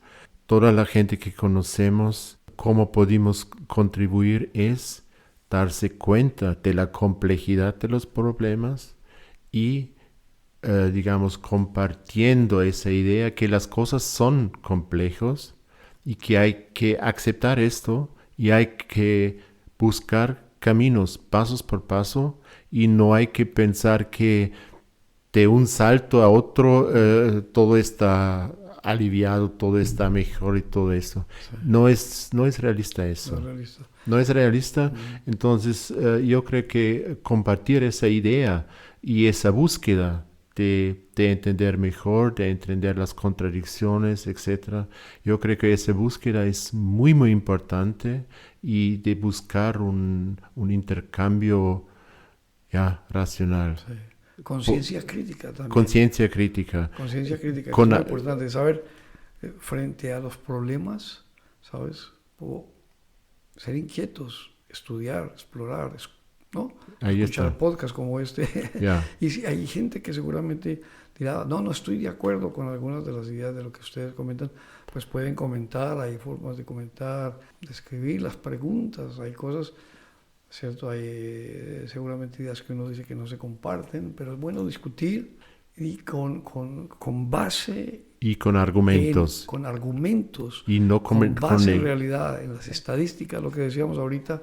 toda la gente que conocemos, cómo podemos contribuir es darse cuenta de la complejidad de los problemas y, digamos, compartiendo esa idea que las cosas son complejos y que hay que aceptar esto y hay que buscar caminos pasos por paso y no hay que pensar que de un salto a otro todo está aliviado, todo está mejor y todo eso. Sí. No es realista eso. No es realista. Entonces yo creo que compartir esa idea y esa búsqueda de entender mejor, de entender las contradicciones, etc. Yo creo que esa búsqueda es muy, muy importante y de buscar un intercambio racional. Sí. Conciencia crítica también. Conciencia crítica. Conciencia crítica. Es muy importante saber frente a los problemas, ¿sabes? O ser inquietos, estudiar, explorar, ¿no? Ahí escuchar está. podcasts como este. Yeah. Y si hay gente que seguramente dirá, no estoy de acuerdo con algunas de las ideas de lo que ustedes comentan, pues pueden comentar, hay formas de comentar, de escribir las preguntas, hay cosas, ¿cierto? Hay seguramente ideas que uno dice que no se comparten, pero es bueno discutir y con base Y con argumentos. con argumentos. Y no con base en realidad, en las estadísticas, lo que decíamos ahorita.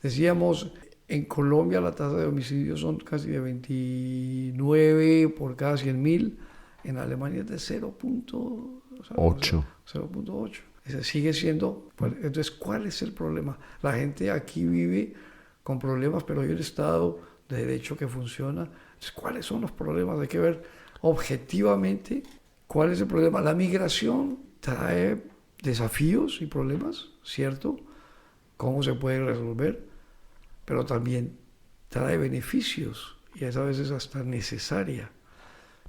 Decíamos, en Colombia la tasa de homicidios son casi de 29 por cada 100.000. En Alemania es de 0.8. 0.8. Sigue siendo. Entonces, ¿cuál es el problema? La gente aquí vive con problemas, pero hay un Estado de derecho que funciona. Entonces, ¿cuáles son los problemas? Hay que ver objetivamente cuál es el problema. La migración trae desafíos y problemas, ¿cierto? ¿Cómo se puede resolver? Pero también trae beneficios y a veces hasta necesaria.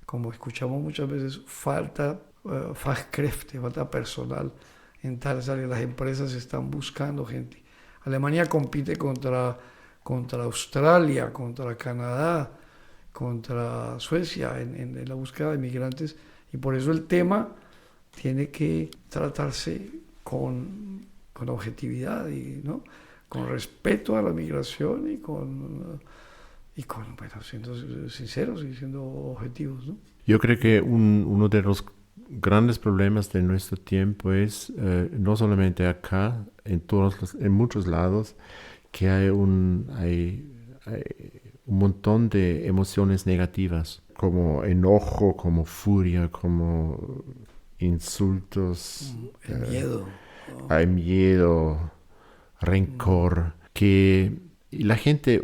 Como escuchamos muchas veces, falta Fachkräfte, falta personal en tales áreas. Las empresas están buscando gente. Alemania compite contra Australia, contra Canadá, contra Suecia en la búsqueda de migrantes, y por eso el tema tiene que tratarse con objetividad y, ¿no?, con respeto a la migración y con bueno, siendo sinceros y siendo objetivos, ¿no? Yo creo que uno de los grandes problemas de nuestro tiempo es, no solamente acá, en muchos lados, que hay un montón de emociones negativas, como enojo, como furia, como insultos. El miedo. Hay miedo, rencor, que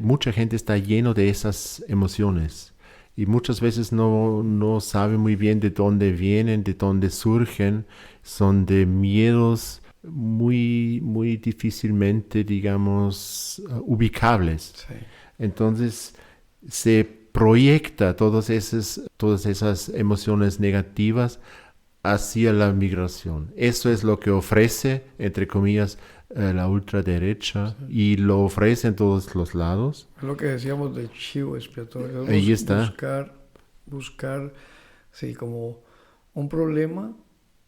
mucha gente está lleno de esas emociones y muchas veces no sabe muy bien de dónde vienen, de dónde surgen. Son de miedos muy, muy difícilmente, digamos, ubicables. Sí. Entonces se proyecta todas esas emociones negativas hacia la migración. Eso es lo que ofrece, entre comillas, la ultraderecha, sí, y lo ofrece en todos los lados. Es lo que decíamos del chivo expiatorio. Ahí está. Buscar, sí, como un problema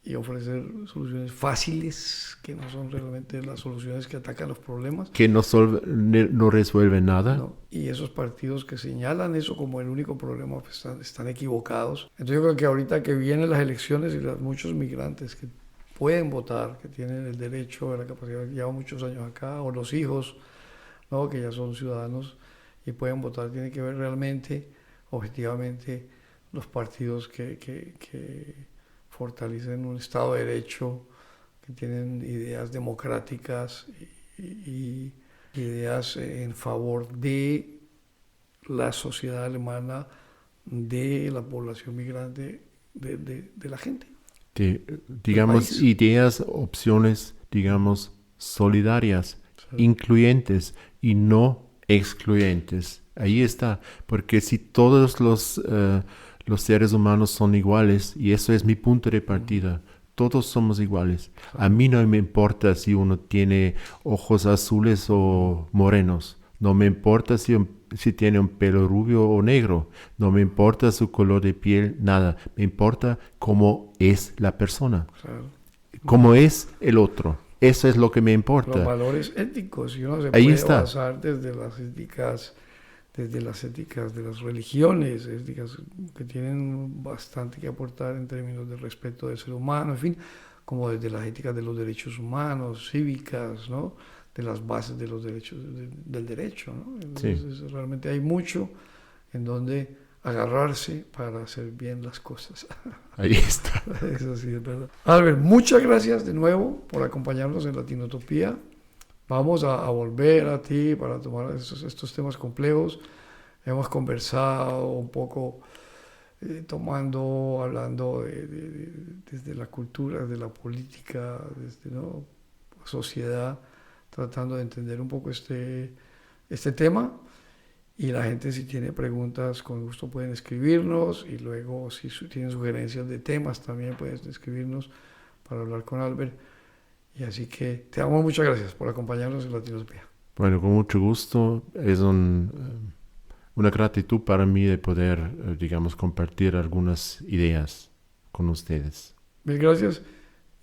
y ofrecer soluciones fáciles, que no son realmente las soluciones que atacan los problemas. Que no resuelven nada. No. Y esos partidos que señalan eso como el único problema, pues están equivocados. Entonces yo creo que ahorita que vienen las elecciones y muchos migrantes que pueden votar, que tienen el derecho, la capacidad, que llevan muchos años acá, o los hijos, ¿no?, que ya son ciudadanos y pueden votar, tienen que ver realmente, objetivamente, los partidos que fortalecen un Estado de Derecho, que tienen ideas democráticas y ideas en favor de la sociedad alemana, de la población migrante, de la gente. Digamos, ideas, opciones, digamos, solidarias, sí, incluyentes y no excluyentes. Ahí está, porque si todos los seres humanos son iguales, y eso es mi punto de partida, todos somos iguales. A mí no me importa si uno tiene ojos azules o morenos, no me importa si tiene un pelo rubio o negro, no me importa su color de piel, nada, me importa cómo es la persona, claro, cómo es el otro. Eso es lo que me importa. Los valores éticos, y uno se Ahí puede está. basar desde las éticas de las religiones, éticas que tienen bastante que aportar en términos de respeto del ser humano, en fin, como desde las éticas de los derechos humanos, cívicas, ¿no?, de las bases de los derechos, del derecho, ¿no? Entonces, sí, realmente hay mucho en donde agarrarse para hacer bien las cosas. Ahí está. Eso sí, es verdad. Albert, muchas gracias de nuevo por acompañarnos en Latinotopía. Vamos a volver a ti para tomar estos temas complejos. Hemos conversado un poco, hablando desde la cultura, desde la política, desde, ¿no?, sociedad, tratando de entender un poco este tema. Y la gente, si tiene preguntas, con gusto pueden escribirnos, y luego si tienen sugerencias de temas también pueden escribirnos para hablar con Albert. Y así que te damos muchas gracias por acompañarnos en Latinotopía. Bueno, con mucho gusto. Es una gratitud para mí de poder, digamos, compartir algunas ideas con ustedes. Mil gracias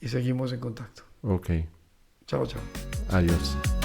y seguimos en contacto. Ok. Chao, chao. Adiós.